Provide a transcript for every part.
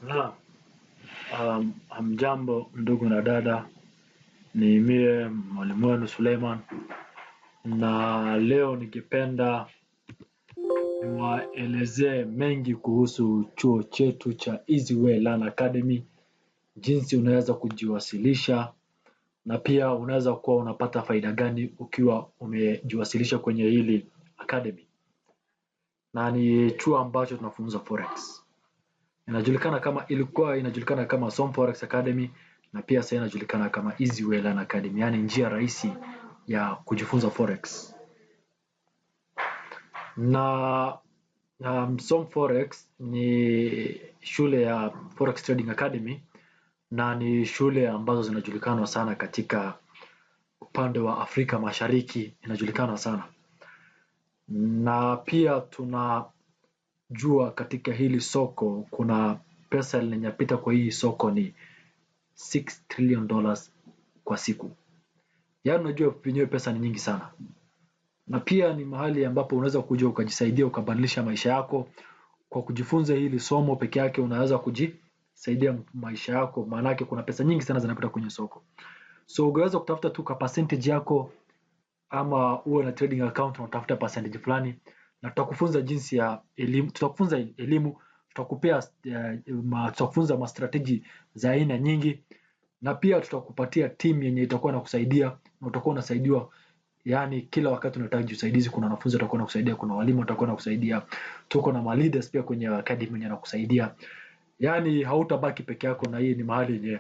Na hamjambo ndugu na dada, ni mie mwalimu wenu Suleiman, na leo nikipenda niwaelezee mengi kuhusu chuo chetu cha Easyway Learn Academy, jinsi unaweza kujiwasilisha na pia unaweza kuwa unapata faida gani ukiwa umejiwasilisha kwenye hili academy. Na ni chuo ambacho tunafunza forex. Ilikuwa inajulikana kama Som Forex Academy, na pia sasa inajulikana kama Easyway Learn Academy, yani njia rahisi ya kujifunza forex. Na Som Forex ni shule ya Forex Trading Academy, na ni shule ambazo zinajulikana sana katika upande wa Afrika Mashariki, inajulikana sana. Na pia tunajua katika hili soko kuna pesa linapita kwa hii soko ni $6 trillion kwa siku. Yaani unajua penyewe pesa ni nyingi sana. Na pia ni mahali ambapo unaweza kuja ukajisaidia ukabadilisha maisha yako kwa kujifunza hili somo peke yake. Unaweza kujisaidia maisha yako, maana yake kuna pesa nyingi sana zinapita kwenye soko. So unaweza kutafuta tu ka percentage yako, ama uwe na trading account na utafuta percentage fulani, na tutakufunza jinsi ya elimu, tutakufunza ma strategy za aina nyingi, na pia tutakupatia team yenye itakuwa inakusaidia na utakuwa unasaidiwa. Yani kila wakati unahitaji usaidizi, kuna wanafunzi watakuwa wanakusaidia, kuna walimu watakuwa wanakusaidia, tuko na leaders pia kwenye academy wenye wanakusaidia. Yani hautabaki peke yako, na hii ni mahali yenye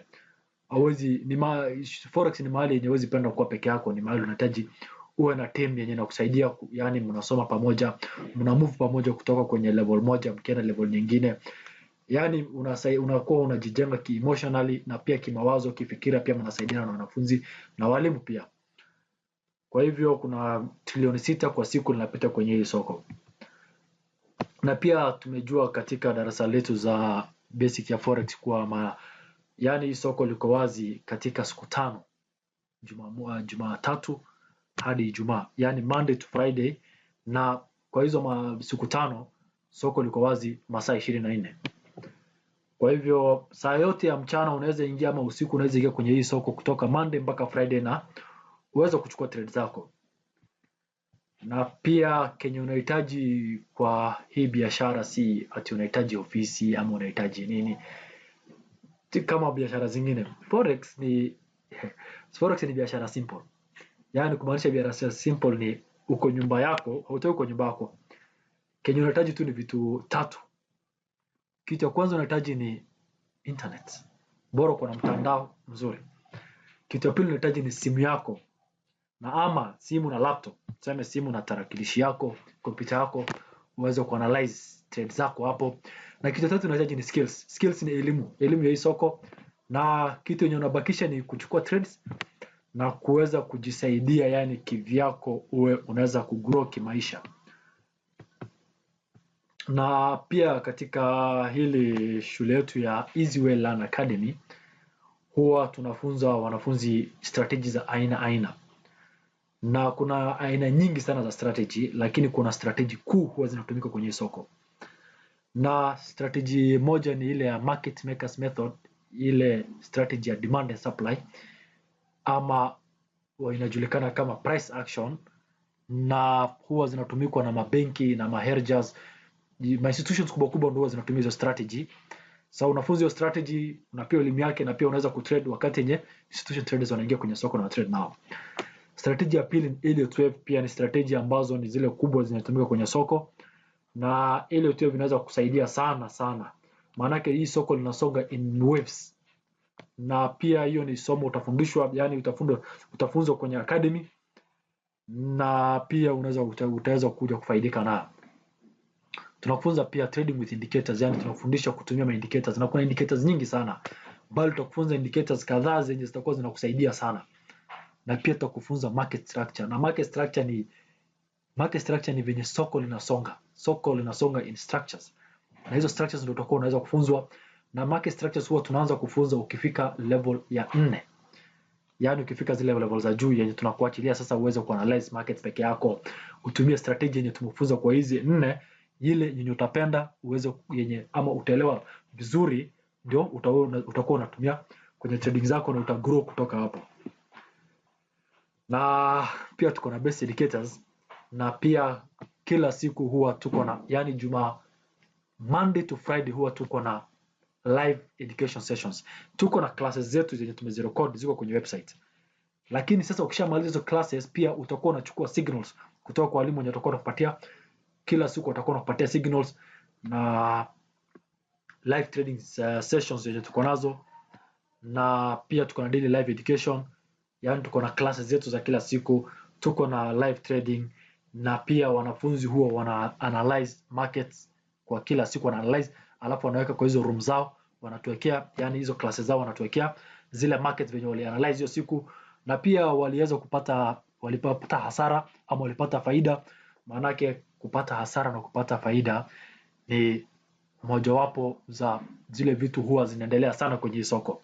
forex ni mahali yenye huwezi penda kuwa peke yako, ni mahali unahitaji uwe na team yenye inakusaidia. Yani mnasoma pamoja, mna move pamoja kutoka kwenye level moja mkienda level nyingine. Yani unakuwa unajijenga emotionally na pia kimawazo, kifikira, pia mnasaidiana na wanafunzi na walimu pia. Kwa hivyo kuna trilioni 6 kwa siku linapita kwenye hii soko. Na pia tumejua katika darasa letu za basic ya forex kuwa yani hii soko liko wazi katika siku 5, Jumatatu hadi Ijumaa, yani Monday to Friday, na kwa hizo siku 5 soko liko wazi masaa 24. Kwa hivyo saa yote ya mchana unaweza ingia, ama usiku unaweza ingia kwenye hii soko kutoka Monday mpaka Friday, na uweze kuchukua trade zako. Na pia kenye unahitaji kwa hii biashara si ati unahitaji ofisi ama unahitaji nini kama biashara zingine. Forex ni biashara simple. Yani kumaanisha biashara simple ni uko nyumba yako, hautoki kwa nyumba yako. Kenye unahitaji tu ni vitu 3. Kitu cha kwanza unahitaji ni internet. Bora uko na mtandao mzuri. Kitu cha pili unahitaji ni simu yako, na ama simu na laptop. Tuseme simu na tarakilishi yako, kompyuta yako, uweze kuanalyze trade zako hapo. Na kitu cha tatu unahitaji ni skills. Skills ni elimu ya hii soko, na kitu yenye unabakisha ni kuchukua trades na kuweza kujisaidia, yani kivyako uwe unaweza kugrow kimaisha. Na pia katika hili shule yetu ya Easyway Learn Academy huwa tunafunza wanafunzi strategy za aina. Na kuna aina nyingi sana za strategy, lakini kuna strategy kuu huwa zinatumika kwenye soko. Na strategy moja ni ile ya market makers method, ile strategy ya demand and supply, ama inajulikana kama price action, na huwa zinatumikwa na mabenki na mahedgers, institutions kubwa kubwa ndio zinatumia hizo strategy. So unafunzi hiyo strategy, unapewa elimu yake, na pia unaweza kutrade wakati yenye institution traders wanaingia kwenye soko na trade nao. Strategy ya pili ni Elliott Wave, pia ni strategy ambazo ni zile kubwa zinatumika kwenye soko, na Elliott Wave inaweza kusaidia sana. Maana hii soko linasonga in waves. Na pia hiyo ni somo utafundishwa, yani utafunzwa kwenye academy, na pia utaweza kuja kufaidika nayo. Tunafunza pia trading with indicators, yani tunafundisha kutumia indicators, na kuna indicators nyingi sana, bali tutakufunza indicators kadhaa zenye zitakuwa zinakusaidia sana. Na pia tutakufunza market structure, na market structure ni venye soko linasonga in structures, na hizo structures ndio utakuwa unaweza kufunzwa. Na market structures huwa tunaanza kufunza ukifika level ya 4, yani ukifika zile level za juu yenye tunakuachilia sasa uweze kuanalyze markets peke yako, utumie strategy yenye tumefunza kwa hizi 4, ile yenye utapenda uweze ama utaelewa vizuri, ndio utakuwa unatumia kwenye trading zako na utagrow kutoka hapo. Na pia tuko na best educators, na pia kila siku huwa tuko na, yani Monday to Friday huwa tuko na live education sessions. Tuko na classes zetu zenye tumezirecord ziko kwenye website. Lakini sasa ukishamaliza hizo classes pia utakuwa unachukua signals kutoka kwa walimu wenye watakuwa wanakupatia kila siku, watakuwa wanakupatia signals na live trading sessions zenye tuko nazo, na pia tuko na daily live education, yani tuko na classes zetu za kila siku, tuko na live trading, na pia wanafunzi huwa wana analyze markets kwa kila siku, wana analyze alafu wanaweka kwa hizo room zao, wanatuwekea yani hizo classes zao wanatuwekea zile markets venye wali analyze hiyo siku, na pia waliweza walipata hasara ama walipata faida. Maanake kupata hasara na kupata faida ni mojawapo za zile vitu huwa zinaendelea sana kwenye soko.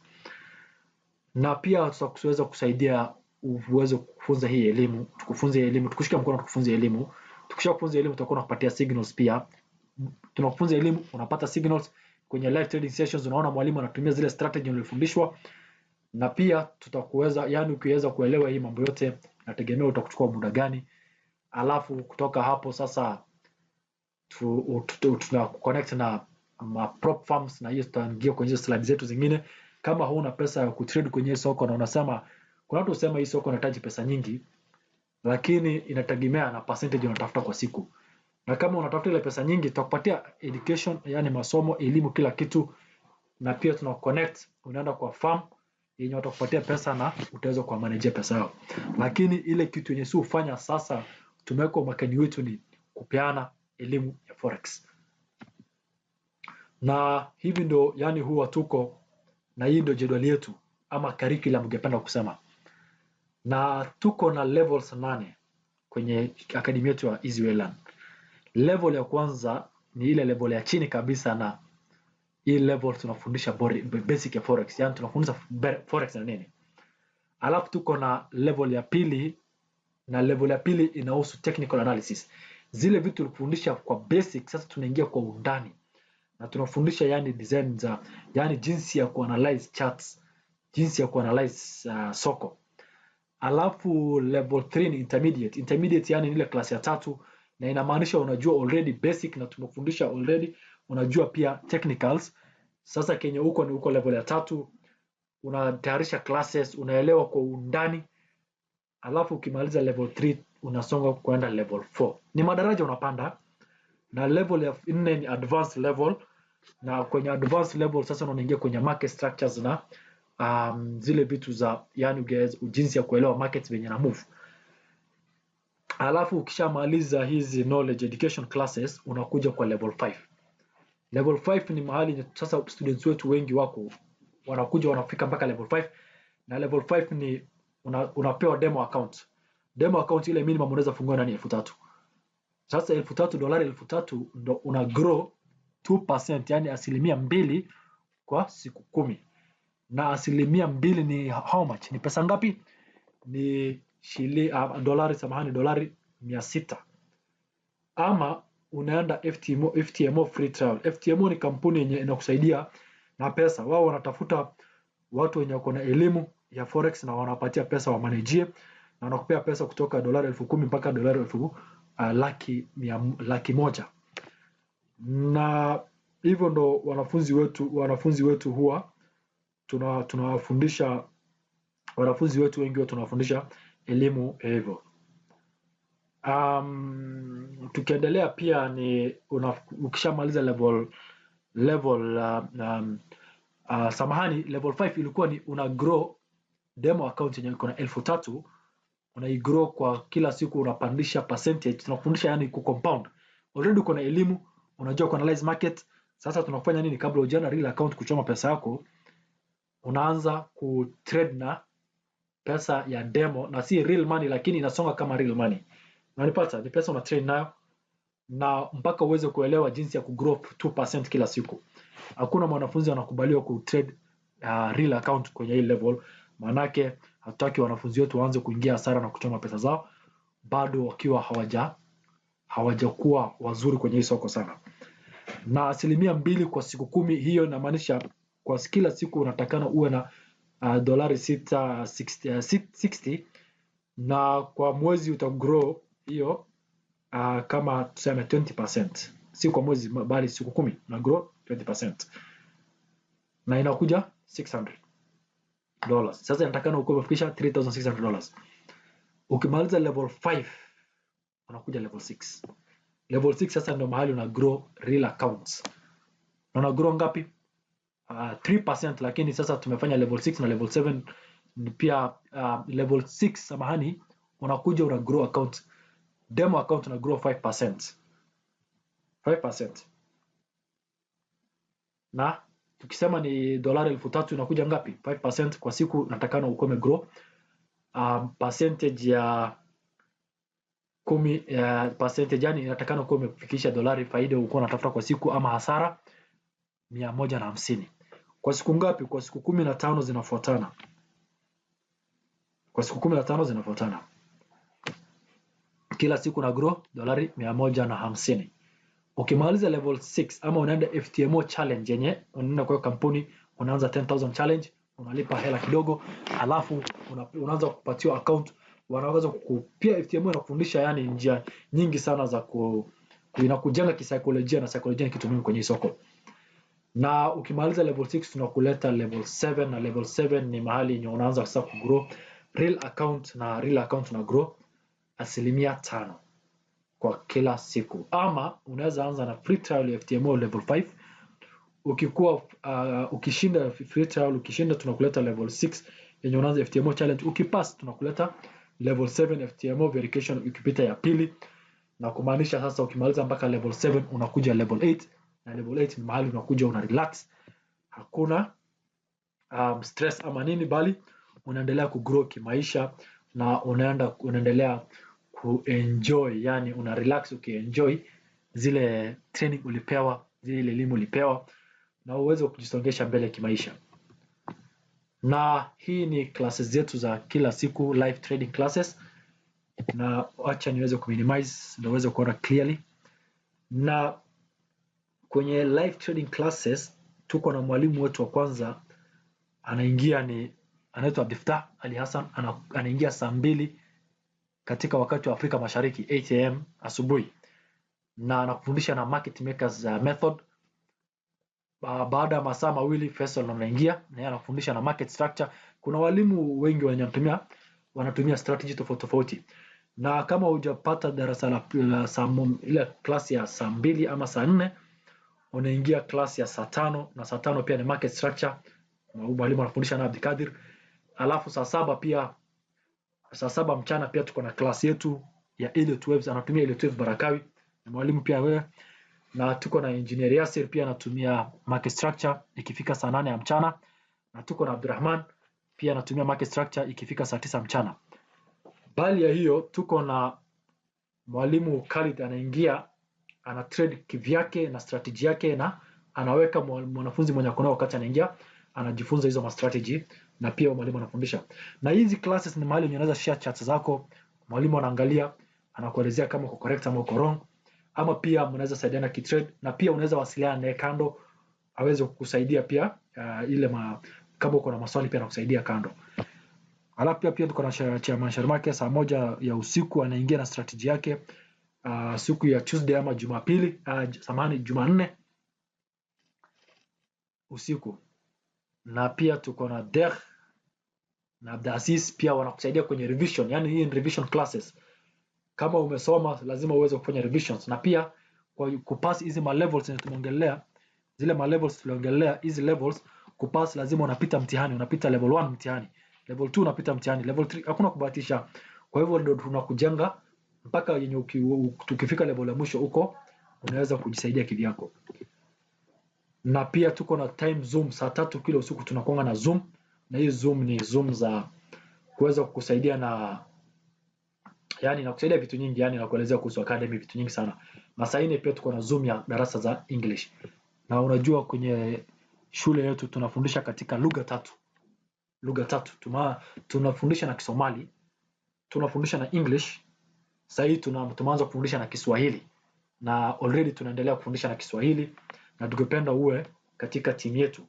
Na pia tutaweza kusaidia uweze kufunza hii elimu, tukufunze elimu, tukushika mkono tukufunze elimu. Tukishakufunza elimu tutakuwa tunakupatia signals pia. Tunakufunza elimu, unapata signals kwenye live trading sessions, unaona mwalimu anatumia zile strategy ulifundishwa, na pia tutakuweza, yani ukiweza kuelewa hii mambo yote nategemea utakuchukua muda gani. Alafu kutoka hapo sasa tuna connect na prop firms, na hiyo tutaingia kwenye slides zetu zingine. Kama huna pesa ya kutrade kwenye soko na unasema, kuna watu husema hii soko inahitaji pesa nyingi, lakini inategemea na percentage unatafuta kwa siku. Na kama unatafuta ile pesa nyingi, tutakupatia education, yani masomo, elimu, kila kitu, na pia tuna connect, unaenda kwa farm yenye watakupatia pesa na utaweza kwa manage pesa yao. Lakini ile kitu yenye si ufanya sasa, tumeweka umakini wetu ni kupeana elimu ya forex. Na hivi ndo yani huwa tuko na hii ndo jedwali yetu ama curriculum ungependa kusema. Na tuko na levels 8 kwenye akademi yetu ya Easyway Learn. Level ya kwanza ni ile level ya chini kabisa, na hii level tunafundisha basic ya forex, yani tunafundisha forex na nini. Alafu tuko na level ya pili, na level ya pili inahusu technical analysis. Zile vitu tulifundisha kwa basic, sasa tunaingia kwa undani na tunafundisha yani design za, yani jinsi ya kuanalyze charts, jinsi ya kuanalyze soko. Alafu level 3 ni intermediate. Intermediate yani ile class ya 3, na inamaanisha unajua already basic na tumefundisha already, unajua pia technicals. Sasa kenye huko ni huko level ya 3, unatayarisha classes, unaelewa kwa undani. Alafu ukimaliza level 3 unasonga kwenda level 4. Ni madaraja unapanda. Na level ya 4 ni advanced level, na kwenye advanced level sasa unaingia kwenye market structures na zile vitu za yani jinsi ya kuelewa markets venye na move. Alafu ukishamaliza hizi knowledge education classes unakuja kwa level 5. Level 5 ni mahali sasa students wetu wengi wako wanakuja wanafika mpaka level 5, na level 5 ni unapewa demo account. Demo account ile minimum unaweza fungua ndani 3,000. Sasa $3,000 $3,000 ndo una grow 2%, yani 2% kwa siku 10. Na 2% ni how much? Ni pesa ngapi? Ni dolari 600. Ama unaenda FTMO free trial. FTMO ni kampuni yenye inakusaidia na pesa. Wao wanatafuta watu wenye wako na elimu ya forex na wanapatia pesa wa manage, na wanakupea pesa kutoka $10,000 mpaka $100,000. Na hivyo ndo wanafunzi wetu huwa tunawafundisha. Wanafunzi wetu wengi huwa tunawafundisha elimu hivyo. Tukiendelea pia ni ukishamaliza samahani, level 5 ilikuwa ni una grow demo account yenye iko na 3,000, unaigrow kwa kila siku, unapandisha percentage. Tunafundisha yani ku compound. Already uko na elimu, unajua ku analyze market. Sasa tunafanya nini? Kabla hujana real account kuchoma pesa yako, unaanza ku trade na pesa ya demo, na si real money lakini inasonga kama real money. Unanipata? Ni pesa una trade nayo, na mpaka uweze kuelewa jinsi ya ku grow 2% kila siku. Hakuna mwanafunzi anakubaliwa ku trade real account kwenye hii level, manake hatutaki wanafunzi wetu waanze kuingia hasara na kuchoma pesa zao bado wakiwa hawajakuwa wazuri kwenye hii soko sana. Na 2% kwa siku 10, hiyo inamaanisha kwa kila siku unatakana uwe na dolari 60 na kwa mwezi utagrow hiyo kama tuseme 20%, si kwa mwezi bali siku 10 na grow 20% na inakuja $600. Sasa inatakana uko umefikisha $3,600. Ukimaliza level 5 unakuja level 6. Level 6 sasa ndio mahali una grow real accounts. Na una grow ngapi? 3%, lakini sasa tumefanya level 6 na level 7 pia. Level 6 samahani, unakuja una grow account, demo account una grow 5%. Na tukisema ni $3,000 inakuja ngapi? 5% kwa siku natakana uko umegrow percentage ya 10%, yani inatakana uko umefikisha dolari faida uko unatafuta kwa siku ama hasara 150. Kwa siku ngapi? Kwa siku 15 zinafuatana. Kila siku na grow dolari 150. Ukimaliza level 6 ama unaenda FTMO challenge yenye unaenda kwa kampuni, unaanza 10,000 challenge, unalipa hela kidogo, alafu unaanza kupatiwa account. Wanaweza kukupia FTMO na kufundisha yani njia nyingi sana za kujenga kisaikolojia, na saikolojia ni kitu muhimu kwenye soko. Na ukimaliza level 6 tunakuleta level 7, na level 7 ni mahali yenye unaanza sasa kugrow real account, na real account na grow 5% kwa kila siku. Ama unaweza anza na free trial ya FTMO level 5. Ukishinda free trial, ukishinda tunakuleta level 6 yenye unaanza FTMO challenge. Ukipass tunakuleta level 7 FTMO verification ukipita ya pili, na kumaanisha sasa ukimaliza mpaka level 7 unakuja level 8, na level 8 ni mahali unakuja una relax, hakuna stress ama nini, bali unaendelea kugrow kimaisha na unaendelea kuenjoy, yani una relax ukienjoy zile training ulipewa, zile elimu ulipewa, na uweze kujisongesha mbele kimaisha. Na hii ni classes zetu za kila siku, live trading classes, na acha niweze kuminimize ndio uweze kuona clearly. Na kwenye live trading classes tuko na mwalimu wetu wa kwanza anaitwa Abdifatah Ali Hassan, anaingia saa 2 katika wakati wa Afrika Mashariki 8 am asubuhi, na anakufundisha na market makers method. Baada ya masaa mawili Faisal anaingia na yeye anafundisha na market structure. Kuna walimu wengi wanatumia strategy tofauti, na kama hujapata darasa la ile class ya saa 2 ama saa 4, unaingia class ya saa 5, na saa 5 pia ni market structure, mwalimu anafundisha na Abdikadir. Alafu saa 7 pia, saa 7 mchana pia tuko na class yetu ya Elliott Waves, anatumia Elliott Waves Barakawi na mwalimu pia wewe. Na tuko na engineer Yasir pia anatumia market structure ikifika saa 8 ya mchana, na tuko na Abdurrahman pia anatumia market structure ikifika saa 9 mchana. Bali ya hiyo tuko na mwalimu Khalid anaingia, ana trade kivyake na strategy yake, na anaweka mwanafunzi mwenye akona wakati anaingia anajifunza hizo strategy, na pia mwalimu anafundisha. Na hizi classes ni mahali unaweza share charts zako, mwalimu anaangalia, anakuelezea kama uko correct ama uko wrong, ama pia mnaweza saidiana kitrade, na pia unaweza wasiliana naye kando aweze kukusaidia pia kama uko na maswali pia anakusaidia kando. Alafu pia tuko na Chairman Sharmake saa 1 ya usiku anaingia na strategy yake siku ya Tuesday ama Jumapili, Jumanne usiku. Na pia tuko na Dekh na Abdasis pia wanakusaidia kwenye revision, yani hii ni revision classes. Kama umesoma lazima uweze kufanya revisions, na pia kwa kupass hizi ma levels tumeongelea, zile ma levels tuliongelea, hizi levels kupass lazima unapita mtihani, unapita level 1 mtihani, level 2 unapita mtihani, level 3 hakuna kubahatisha. Kwa hivyo ndio tunakujenga mpaka yenye ukifika level ya mwisho huko unaweza kujisaidia kivyako. Na pia tuko na time Zoom saa 3 kila usiku tunakuanga na Zoom, na hii Zoom ni Zoom za kuweza kukusaidia na yani nakusaidia vitu nyingi, yani nakuelezea kuhusu academy vitu nyingi sana. Na saa 4 pia tuko na Zoom ya darasa za English. Na unajua kwenye shule yetu tunafundisha katika lugha tatu. Tunafundisha na Kisomali, tunafundisha na English. Sasa hii tumeanza kufundisha na Kiswahili, na already tunaendelea kufundisha na Kiswahili, na tukipenda uwe katika timu yetu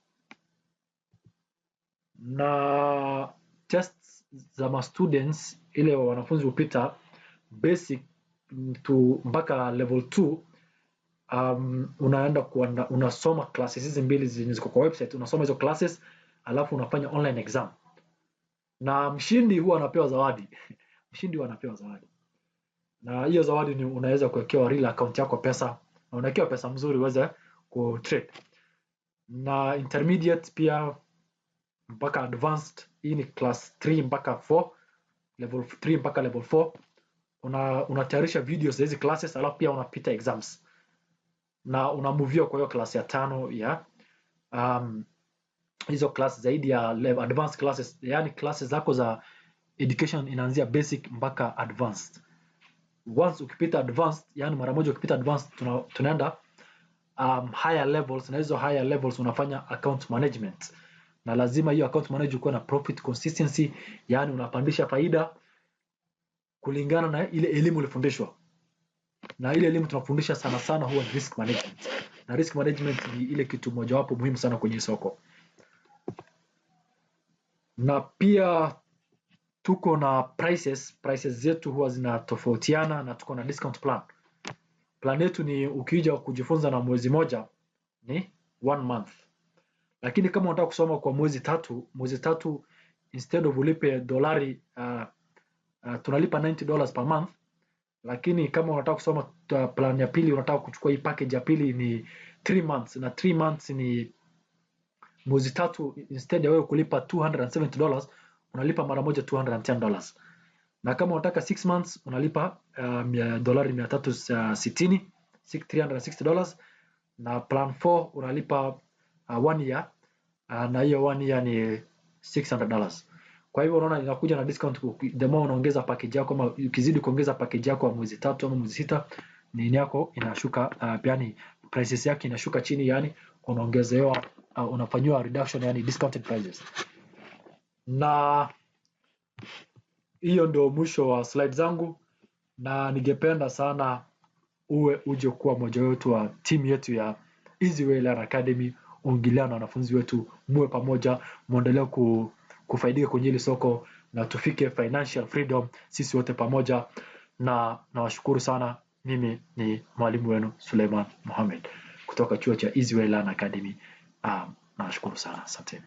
na tests za ma students ile wanafunzi hupita basic to mpaka level 2. Unaenda unasoma classes hizi mbili zenye ziko kwa website, unasoma hizo classes alafu unafanya online exam, na mshindi huwa anapewa zawadi mshindi huwa anapewa zawadi, na hiyo zawadi ni unaweza kuwekewa real account yako pesa, na unawekewa pesa mzuri uweze ku trade. Na intermediate pia mpaka advanced, hii ni class 3 mpaka 4, level 3 mpaka level 4. Unatayarisha videos za hizi classes alafu pia unapita exams na unamoviwa kwa hiyo class ya 5 ya hizo class zaidi ya advanced classes, yani classes zako za education inaanzia basic mpaka advanced. Once ukipita advanced, yani mara moja ukipita advanced, tunaenda higher levels, na hizo higher levels unafanya account management, na lazima hiyo account management kuwa na profit consistency, yani unapandisha faida kulingana na ile elimu ulifundishwa. Na ile elimu tunafundisha sana sana huwa risk management, na risk management ni ile kitu mojawapo muhimu sana kwenye soko. Na pia tuko na prices zetu huwa zinatofautiana, na tuko na discount plan. Plan yetu ni ukija kujifunza na mwezi moja ni 1 month, lakini kama unataka kusoma kwa mwezi tatu instead of ulipe dolari tunalipa $90 per month. Lakini kama unataka kusoma plan ya pili, unataka kuchukua hii package ya pili ni 3 months, na 3 months ni mwezi tatu, instead ya wewe kulipa $270 unalipa mara moja $210. Na kama unataka 6 months unalipa $360, na plan 4 unalipa 1 year, na hiyo 1 year ni $600. Kwa hivyo unaona inakuja na discount the more unaongeza package yako, ama ukizidi kuongeza package yako wa mwezi 3 ama mwezi 6, nini yako inashuka, yani prices yake inashuka chini, yani unaongezewa unafanywa reduction, yani discounted prices. Na hiyo ndio mwisho wa slide zangu, na ningependa sana uje kuwa mmoja wetu wa team yetu ya Easyway Learn Academy. Ungiliana na wanafunzi wetu, muwe pamoja, muendelee kufaidika kwenye hili soko, na tufike financial freedom sisi wote pamoja. Na nawashukuru sana. Mimi ni mwalimu wenu Suleiman Mohamed kutoka chuo cha Easyway Learn Academy. Nawashukuru sana, asante.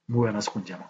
Muwe na siku njema.